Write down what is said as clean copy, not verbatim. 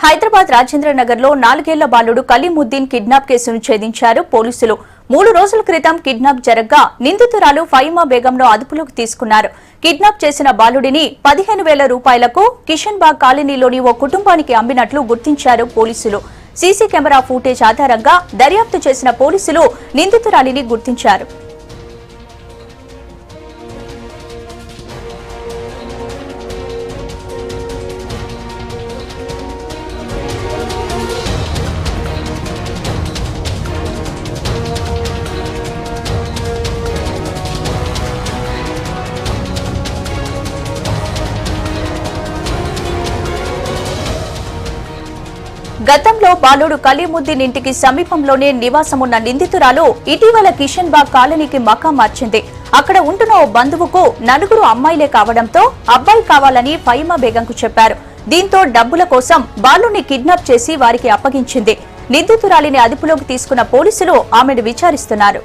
హైదరాబాద్ రాజేంద్ర నగర్ లో 4 ఏళ్ల బాలుడు కలీముద్దీన్ కిడ్నాప్ కేసును ఛేదించారు పోలీసులు. 3 రోజుల క్రితం కిడ్నాప్ జరగ్గా నిందితురాలు ఫైమా బేగంను అదుపులోకి తీసుకున్నారు. కిడ్నాప్ చేసిన బాలుడిని 15,000 రూపాయలకు కిషన్ బాగ్ కాలనీలోని ఓ కుటుంబానికి అమ్మినట్లు గుర్తించారు పోలీసులు. సీసీ కెమెరా ఫుటేజ్ ఆధారంగా దర్యాప్తు చేసిన పోలీసులు నిందితురాలిని గుర్తించారు. గతంలో బాలుడు కలీముద్దీన్ ఇంటికి సమీపంలోనే నివాసమున్న నిందితురాలు ఇటీవల కిషన్ బాగ్ కాలనీకి మకా మార్చింది. అక్కడ ఉంటున్న ఓ బంధువుకు 4 అమ్మాయిలే కావడంతో అబ్బాయి కావాలని ఫైమా బేగంకు చెప్పారు. దీంతో డబ్బుల కోసం బాలుని కిడ్నాప్ చేసి వారికి అప్పగించింది. నిందితురాలిని అదుపులోకి తీసుకున్న పోలీసులు ఆమెను విచారిస్తున్నారు.